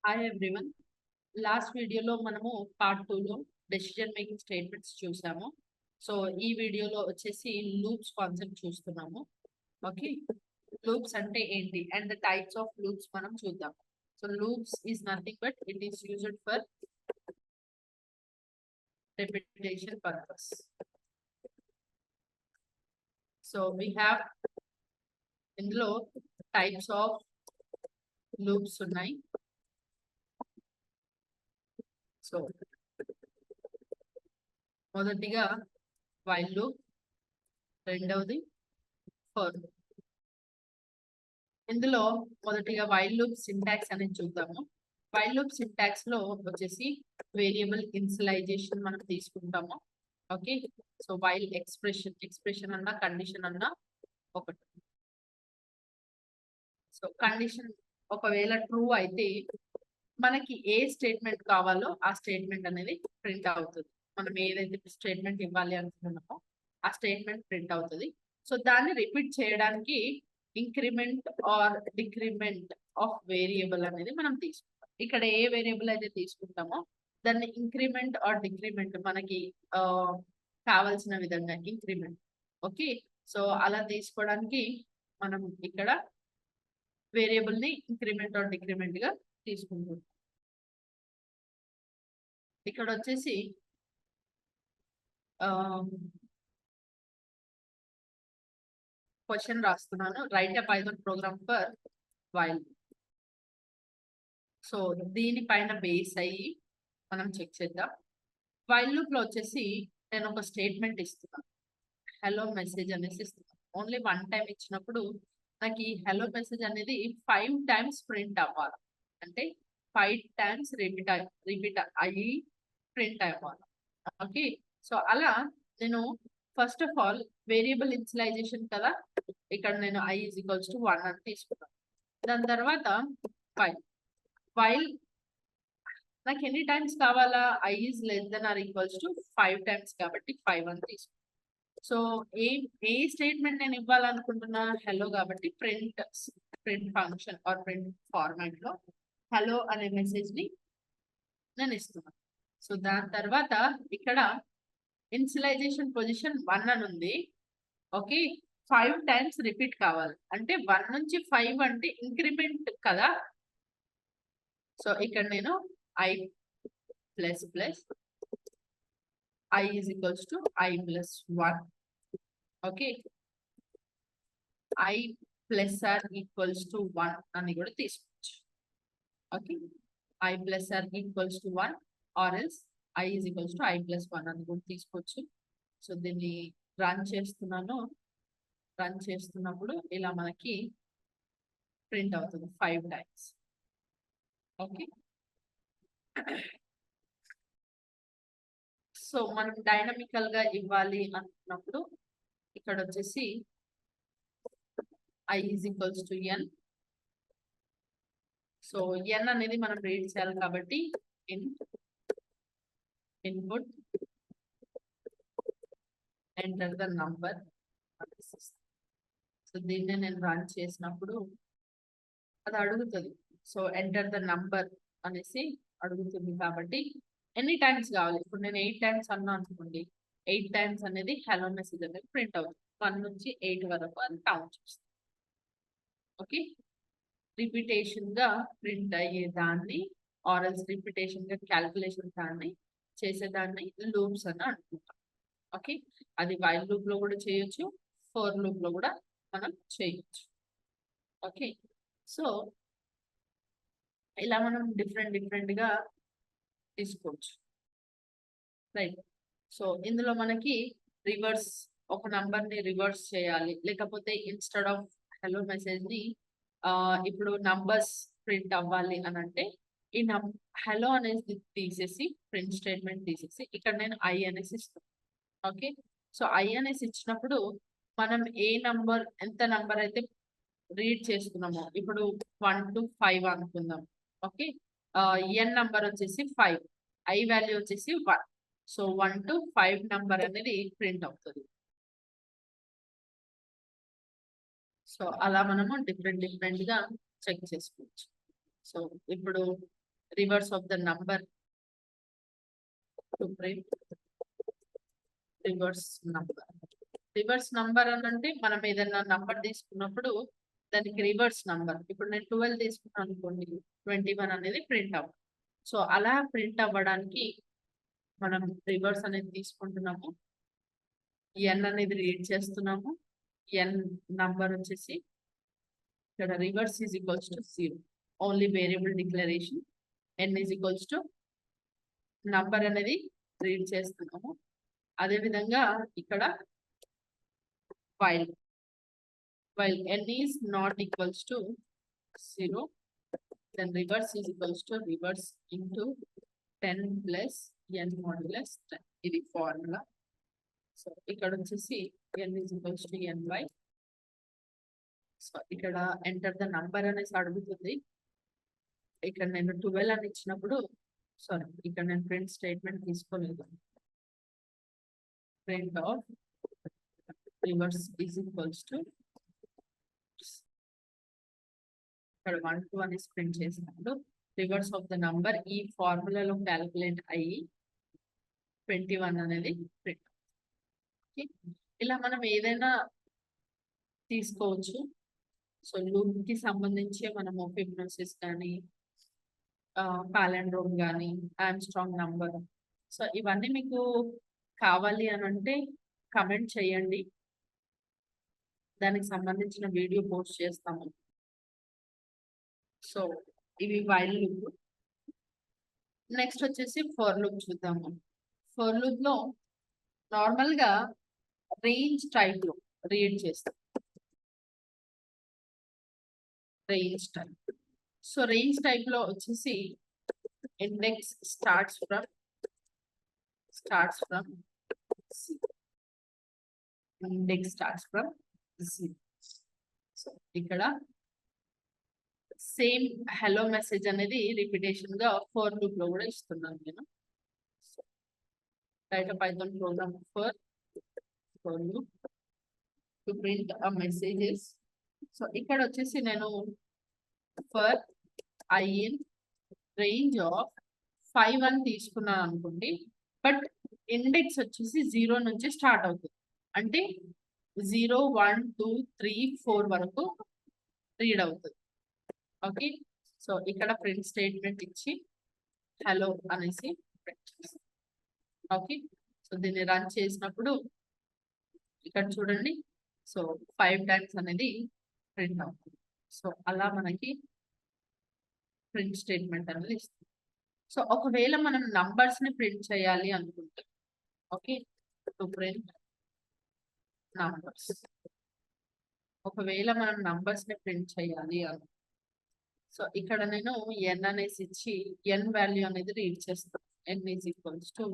Hi everyone. Last వీడియోలో మనము part 2లో డెసిషన్ మేకింగ్ స్టేట్మెంట్స్ చూసాము. సో ఈ వీడియోలో వచ్చేసి లూప్స్ కాన్సెప్ట్ చూస్తున్నాము. ఓకే, లూప్స్ అంటే ఏంటి and the types of loops మనం చూద్దాం. So loops is nothing but it is used for repetition purpose. So we have ఇందులో టైప్స్ ఆఫ్ లూప్స్ ఉన్నాయి. సో మొదటిగా వైల్ లూప్, రెండవది ఫర్. ఇందులో మొదటిగా వైల్ లూప్ సింటాక్స్ అనేది చూద్దాము. వైల్ లూప్ సింటాక్స్ లో వచ్చేసి వేరియబుల్ ఇనిషియలైజేషన్ మనం తీసుకుంటాము. ఓకే, సో వైల్ ఎక్స్ప్రెషన్ అన్నా కండిషన్ అన్నా ఒకటి. సో కండిషన్ ఒకవేళ ట్రూ అయితే మనకి ఏ స్టేట్మెంట్ కావాలో ఆ స్టేట్మెంట్ అనేది ప్రింట్ అవుతుంది. మనం ఏదైతే స్టేట్మెంట్ ఇవ్వాలి అనుకుంటున్నామో ఆ స్టేట్మెంట్ ప్రింట్ అవుతుంది. సో దాన్ని రిపీట్ చేయడానికి increment are decrement of variable అనేది మనం తీసుకుంటాం. ఇక్కడ ఏ వేరియబుల్ అయితే తీసుకుంటామో దాన్ని ఇంక్రిమెంట్ ఆర్ డిక్రిమెంట్ మనకి కావాల్సిన విధంగా ఇంక్రిమెంట్. ఓకే, సో అలా తీసుకోవడానికి మనం ఇక్కడ వేరియబుల్ ని ఇంక్రిమెంట్ ఆర్ డిక్రిమెంట్ గా తీసుకుంటాం. ఇక్కడ వచ్చేసి క్వశ్చన్ రాస్తున్నాను, right a Python program for while. So దీనిపైన బేస్ అయ్యి మనం చెక్ చేద్దాం. వైల్ లూప్ లో వచ్చేసి నేను ఒక స్టేట్మెంట్ ఇస్తున్నాను, హలో మెసేజ్ అనేసి ఇస్తున్నాను. ఓన్లీ వన్ టైం ఇచ్చినప్పుడు నాకు ఈ హలో మెసేజ్ అనేది 5 టైమ్స్ ప్రింట్ అవ్వాలి. అంటే 5 టైమ్స్ రిపీట్ అయ్యి ప్రింట్ అవ్వాలి. ఓకే, సో అలా నేను first of all variable initialisation కదా, ఇక్కడ నేను i = 1 అని తీసుకున్నాను. దాని తర్వాత వైల్ నాకు ఎన్ని టైమ్స్ కావాలా, i is less than or equals to 5 times కాబట్టి 5 అని తీసుకున్నాను. సో ఏ స్టేట్మెంట్ నేను ఇవ్వాలనుకుంటున్నా, హలో కాబట్టి print function are print format లో హలో అనే మెసేజ్ ని నేను ఇస్తున్నాను. సో దాని తర్వాత ఇక్కడ ఇనిషియలైజేషన్ పొజిషన్ 1 అని ఉంది. ఓకే, 5 టైమ్స్ రిపీట్ కావాలి అంటే 1 నుంచి 5 అంటే ఇంక్రిమెంట్ కదా. సో ఇక్కడ నేను i plus i is equals to i plus 1. Okay, i plus r equals to 1 అని కూడా తీసుకోవచ్చు. Okay, i plus r equals to 1 or else i is equals to i plus 1 అని కూడా తీసుకోవచ్చు. సో దీన్ని రన్ చేస్తున్నప్పుడు ఇలా మనకి ప్రింట్ అవుతుంది 5 టైమ్స్. ఓకే, సో మనం డైనమికల్ గా ఇవ్వాలి అనుకున్నప్పుడు ఇక్కడ వచ్చేసి i is equals to n. So n అనేది మనం రీడ్ చేయాలి కాబట్టి input enter the number. So దీన్ని నేను రన్ చేసినప్పుడు అది అడుగుతుంది. సో ఎంటర్ ద నంబర్ అనేసి అడుగుతుంది కాబట్టి ఎన్ని టైమ్స్ కావాలి. ఇప్పుడు నేను 8 టైమ్స్ అన్నా అనుకోండి, 8 టైమ్స్ అనేది హలో మెసేజ్ అనేది ప్రింట్ అవుతుంది. 1 నుంచి 8 వరకు అది కౌంట్ చేస్తుంది. ఓకే, రిపిటేషన్ గా ప్రింట్ అయ్యేదాన్ని ఆర్ఎల్స్ రిపిటేషన్ గా క్యాల్కులేషన్ దాన్ని చేసేదాన్ని లూప్స్ అని అనుకుంటాం. ఓకే, అది వైల్ లూప్ లో కూడా చేయొచ్చు, ఫర్ లూప్ లో కూడా మనం చేయొచ్చు. ఓకే, సో ఇలా మనం డిఫరెంట్ గా తీసుకోవచ్చు. రైట్, సో ఇందులో మనకి రివర్స్ ఒక నంబర్ ని రివర్స్ చేయాలి, లేకపోతే ఇన్స్టెడ్ ఆఫ్ హలో మెసేజ్ ని ఇప్పుడు నంబర్స్ ప్రింట్ అవ్వాలి అని అంటే ఈ హలో అనేది తీసేసి ప్రింట్ స్టేట్మెంట్ తీసేసి ఇక్కడ నేను i అనేసి ఇస్తాను. ఓకే, సో i అనేసి ఇచ్చినప్పుడు మనం ఎంత నంబర్ అయితే రీడ్ చేస్తున్నామో, ఇప్పుడు 1 to 5 అనుకుందాం. ఓకే, n నంబర్ వచ్చేసి 5, i వాల్యూ వచ్చేసి 1. సో 1 to 5 నంబర్ అనేది ప్రింట్ అవుతుంది. సో అలా మనము డిఫరెంట్ గా చెక్ చేసుకోవచ్చు. సో ఇప్పుడు reverse of the number to print reverse number. Reverse number అని అంటే మనం ఏదైనా నంబర్ తీసుకున్నప్పుడు దానికి రివర్స్ నంబర్. ఇప్పుడు నేను 12 తీసుకున్నాను అనుకోండి, 21 అనేది ప్రింట్ అవ్వదు. సో అలా ప్రింట్ అవ్వడానికి మనం రివర్స్ అనేది తీసుకుంటున్నాము. ఎన్ అనేది రీడ్ చేస్తున్నాము. ఎన్ నంబర్ వచ్చేసి ఇక్కడ reverse is equals to 0. Only variable declaration. N is equals to number అనేది రీడ్ చేస్తున్నాము. అదే విధంగా ఇక్కడ while n is not equals to 0, then reverse is equals to reverse into 10 plus n modulus 10. ఇది formula. So ఇక్కడ వచ్చేసి n is equals to n by. So ఇక్కడ enter the number అనేసి అడుగుతుంది. ఇక్కడ నేను 12 అని ఇచ్చినప్పుడు సారీ ఇక్కడ నేను ప్రింట్ స్టేట్మెంట్ తీసుకోలేదు. Print of reverse is equals to ఇక్కడ 1 to 1 is print చేసినప్పుడు రివర్స్ ఆఫ్ ద నంబర్ ఈ ఫార్ములాలో క్యాలిక్యులేట్ అయ్యి 21 అనేది ప్రింట్. ఓకే, ఇలా మనం ఏదైనా తీసుకోవచ్చు. సో లూప్ కి సంబంధించి మనము ఫిబొనాసిస్ కానీ పాలెండ్రోమ్ కానీ ఆర్మ్స్ట్రాంగ్ నంబర్, సో ఇవన్నీ మీకు కావాలి అని అంటే కమెంట్ చేయండి, దానికి సంబంధించిన వీడియో పోస్ట్ చేస్తాము. సో ఇవి వైల్ లూప్. నెక్స్ట్ వచ్చేసి ఫర్ లూప్ చూద్దాము. ఫర్ లూప్ లో నార్మల్ గా రేంజ్ టైప్ లో రీడ్ చేస్తాం. Range type. So range type లో వచ్చేసి index starts from index starts from 0. So ఇక్కడ సేమ్ హలో మెసేజ్ అనేది రిపిటేషన్ గా ఫర్ లూప్ లో కూడా ఇస్తున్నాను నేను. Right a Python program for loop to print a messages. So ఇక్కడ వచ్చేసి నేను for i in range of 5 అని తీసుకున్నాను అనుకోండి, బట్ ఇండెక్స్ వచ్చేసి 0 నుంచి స్టార్ట్ అవుతుంది. అంటే 0, 1, 2, 3, 4 వరకు రీడ్ అవుతుంది. ఓకే, సో ఇక్కడ ప్రింట్ స్టేట్మెంట్ ఇచ్చి హలో అనేసి ప్రింట్ చేస్తాం. ఓకే, సో దీన్ని రన్ చేసినప్పుడు ఇక్కడ చూడండి, సో 5 టైమ్స్ అనేది ప్రింట్ అవుతుంది. సో అలా మనకి ప్రింట్ స్టేట్మెంట్ అనేది ఇస్తుంది. సో ఒకవేళ మనం నంబర్స్ ని ప్రింట్ చేయాలి అనుకుంటే, ఓకే, టు ప్రింట్ నంబర్స్, ఒకవేళ మనం నంబర్స్ ని ప్రింట్ చేయాలి అని, సో ఇక్కడ నేను ఎన్ అనేసి ఇచ్చి ఎన్ వాల్యూ అనేది రీడ్ చేస్తాను. N is equals to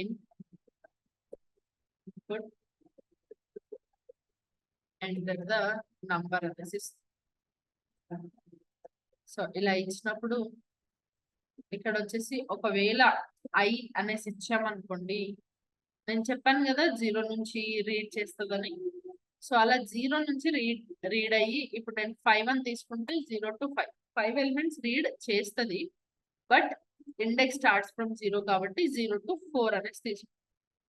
input enter the number అనేసి ఇస్తాను. సో ఇలా ఇచ్చినప్పుడు ఇక్కడ వచ్చేసి ఒకవేళ ఐ అనేసి ఇచ్చామనుకోండి, నేను చెప్పాను కదా 0 నుంచి రీడ్ చేస్తుందని. సో అలా 0 నుంచి రీడ్ అయ్యి ఇప్పుడు నేను 5 అని తీసుకుంటే 0 to 5 ఎలిమెంట్స్ రీడ్ చేస్తుంది. బట్ ఇండెక్స్ స్టార్ట్స్ ఫ్రమ్ 0 కాబట్టి 0 to 4 అనేసి తీసుకుంటాం.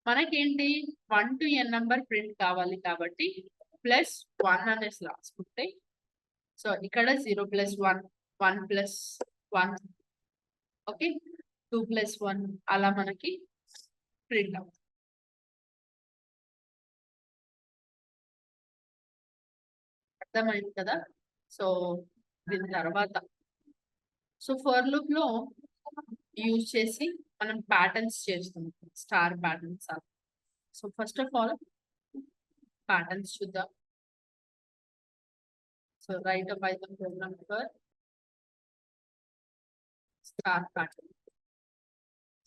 మనకేంటి 1 to n నెంబర్ ప్రింట్ కావాలి కాబట్టి +1 అనేసి రాసుకుంటే, సో ఇక్కడ 0 + 1, 1 + 1, ఓకే, 2 + 1 అలా మనకి ప్రింట్ అవుతుంది. అర్థమైంది కదా? సో దీని తర్వాత సో ఫర్ లూప్ లో యూజ్ చేసి మనం ప్యాటర్న్స్ చేస్తున్నాం, star patterns. So first of all patterns చూద్దాం. So write a Python program for star pattern.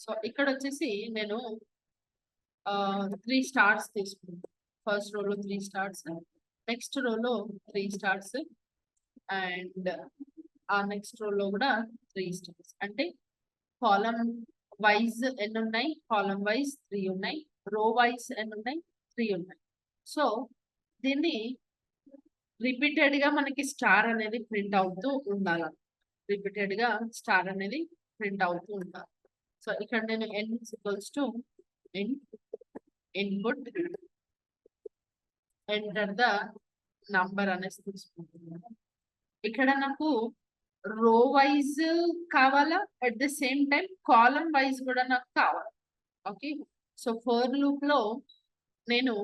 So ఇక్కడ వచ్చేసి నేను 3 స్టార్స్ తీసుకుంటాను. ఫస్ట్ రోలో 3 స్టార్స్, నెక్స్ట్ రోలో 3 స్టార్స్, అండ్ ఆ నెక్స్ట్ రోలో కూడా 3 స్టార్స్. అంటే కాలమ్ వైజ్ ఎన్ని ఉన్నాయి, కాలమ్ వైజ్ 3 ఉన్నాయి, రో వైజ్ ఎన్ని ఉన్నాయి, 3 ఉన్నాయి. సో దీన్ని రిపీటెడ్ గా మనకి స్టార్ అనేది ప్రింట్ అవుతూ ఉండాలి. రిపీటెడ్ గా స్టార్ అనేది ప్రింట్ అవుతూ ఉంటారు. సో ఇక్కడ నేను n equals to input enter the number అనేసి తీసుకుంటున్నాను. ఇక్కడ నాకు రో వైజ్ కావాలా, at the same time column wise కూడా నాకు కావాలి. ఓకే, సో ఫర్ లూప్ లో నేను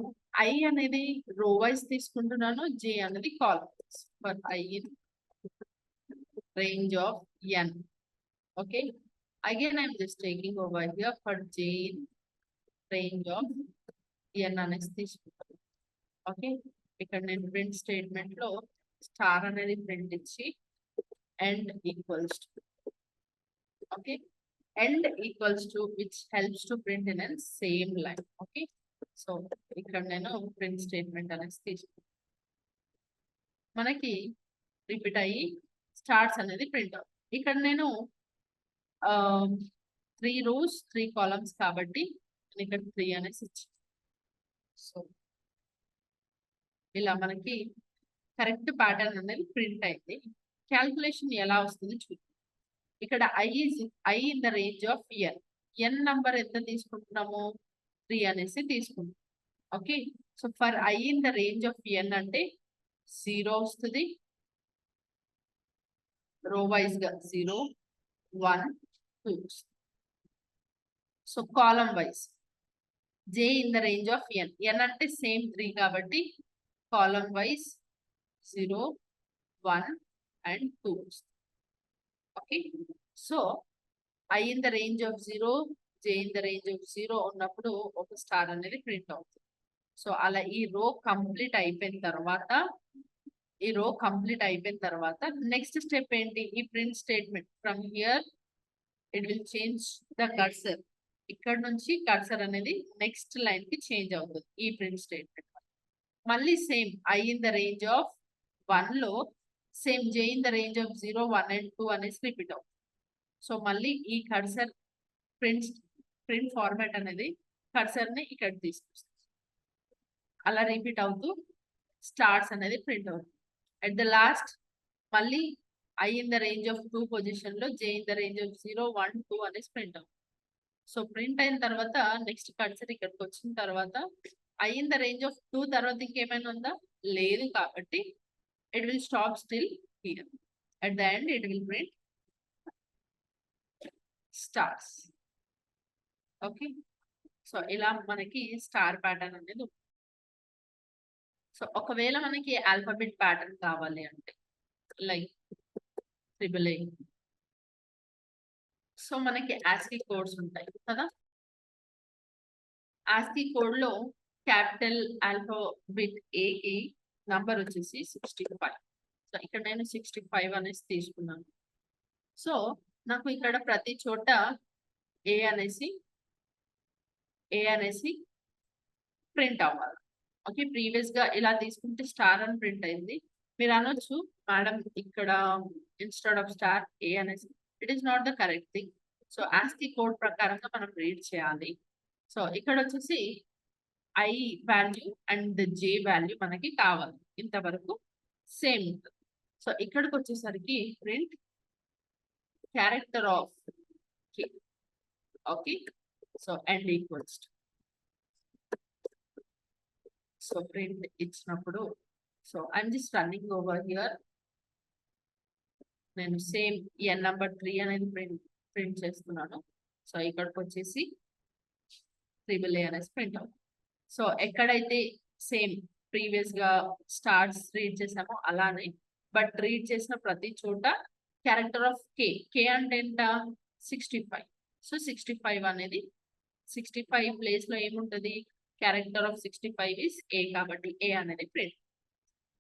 ఐ అనేది రో వైజ్ తీసుకుంటున్నాను, జే అనేది కాలం wise. For i in range of n. Okay, again I'm just taking over here for j in range of n అనేసి తీసుకుంటాను. ఓకే, ఇక్కడ నేను ప్రింట్ స్టేట్మెంట్ లో స్టార్ అనేది ప్రింట్ ఇచ్చి end equals to, okay, end equals to which helps to print in a same line. Okay, so ఇక్కడ నేను print statement అనేసి తీసుకుంటాను. మనకి రిపీట్ అయ్యి స్టార్స్ అనేది ప్రింట్ అవుతుంది. ఇక్కడ నేను 3 rows 3 columns కాబట్టి నేను ఇక్కడ 3 అనేసి ఇచ్చి, సో ఇలా మనకి కరెక్ట్ ప్యాటర్న్ అనేది ప్రింట్ అయింది. క్యాల్కులేషన్ ఎలా వస్తుంది చూద్దాం. ఇక్కడ i in the range of n number ఎంత తీసుకుంటున్నాము, 3 అనేసి తీసుకుంటాం. Okay, so for i in the range of n అంటే 0 వస్తుంది, రో వైజ్ గా 0 1 2. So column wise j in the range of n అంటే సేమ్ 3 కాబట్టి column wise 0 1 and 2. Okay, so i in the range of 0 j in the range of 0 ఉన్నప్పుడు ఒక star అనేది print అవుతుంది. So అలా ఈ రో కంప్లీట్ అయిపోయిన తర్వాత నెక్స్ట్ స్టెప్ ఏంటి, ఈ print statement from here it will change the cursor. ఇక్కడ నుంచి కర్సర్ అనేది నెక్స్ట్ లైన్ కి చేంజ్ అవుతుంది ఈ ప్రింట్ స్టేట్మెంట్. మళ్ళీ same I in the range of 1 లో same j in the range of 0 1 and 2 అనేసి రిపీట్ అవుతుంది. సో మళ్ళీ ఈ కర్సర్ ప్రింట్ ఫార్మాట్ అనేది కర్సర్ ని ఇక్కడ తీసుకొస్తుంది. అలా రిపీట్ అవుతూ స్టార్స్ అనేది ప్రింట్ అవుతుంది. అట్ ద లాస్ట్ మళ్ళీ I in the range of 2 position లో j in the range of 0 1 2 అనేసి ప్రింట్ అవుతుంది. సో ప్రింట్ అయిన తర్వాత నెక్స్ట్ కర్సర్ ఇక్కడికి వచ్చిన తర్వాత I in the range of 2 తర్వాత ఇంకేమైనా ఉందా, లేదు కాబట్టి it will stop still here. At the end it will print stars. Okay, so ఇలా మనకి స్టార్ ప్యాటర్న్ అనేది. సో ఒకవేళ మనకి ఆల్ఫాబెట్ ప్యాటర్న్ కావాలి అంటే లైక్ AAA, సో మనకి ASCII కోడ్స్ ఉంటాయి కదా. ASCII కోడ్ లో క్యాపిటల్ ఆల్ఫాబెట్ A కి నంబర్ వచ్చేసి 65. సో ఇక్కడ నేను 65 అనేసి తీసుకున్నాను. సో నాకు ఇక్కడ ప్రతి చోట ఏ అనేసి ప్రింట్ అవ్వాలి. ఓకే, ప్రీవియస్ గా ఇలా తీసుకుంటే స్టార్ అని ప్రింట్ అయింది. మీరు అనొచ్చు మేడం ఇక్కడ ఇన్స్టెడ్ ఆఫ్ స్టార్ ఏ అనేసి, it is not the correct thing. So ASCII code ప్రకారంగా మనం రీడ్ చేయాలి. సో ఇక్కడ వచ్చేసి i value and j value మనకి కావాలి, ఇంతవరకు సేమ్ ఉంటుంది. సో ఇక్కడికి వచ్చేసరికి print character of k. Okay, so end equals to, so print ఇచ్చినప్పుడు, so I'm just running over here. నేను సేమ్ ఎన్ నంబర్ 3 అనేది ప్రింట్ చేస్తున్నాను. సో ఇక్కడికి వచ్చేసి AAA అనేసి ప్రింట్ అవుతుంది. సో ఎక్కడైతే సేమ్ ప్రీవియస్ గా స్టార్స్ రీడ్ చేసామో అలానే, బట్ రీడ్ చేసిన ప్రతి చోట క్యారెక్టర్ ఆఫ్ కే అంటే ఎంత 65. సో 65 అనేది 65 ప్లేస్ లో ఏముంటది, క్యారెక్టర్ ఆఫ్ 65 ఇస్ ఏ కాబట్టి ఏ అనేది ప్రింట్.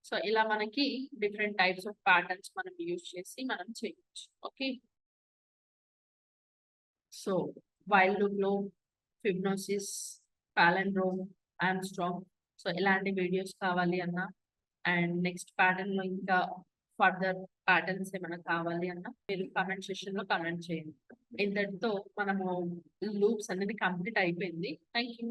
సో ఇలా మనకి డిఫరెంట్ టైప్స్ ఆఫ్ ప్యాటర్న్స్ మనం యూజ్ చేసి మనం చేయొచ్చు. ఓకే, సో వైల్ లూప్ లో ఫిబొనాసిస్, పాలిండ్రోమ్, ఆర్మ్స్ట్రాంగ్, సో ఇలాంటి వీడియోస్ కావాలి అన్నా, అండ్ నెక్స్ట్ ప్యాటర్న్ లో ఇంకా ఫర్దర్ ప్యాటర్న్స్ ఏమైనా కావాలి అన్నా మీరు కామెంట్ సెక్షన్ లో కామెంట్ చేయండి. ఇంతటితో మనము లూప్స్ అనేది కంప్లీట్ అయిపోయింది. Thank you.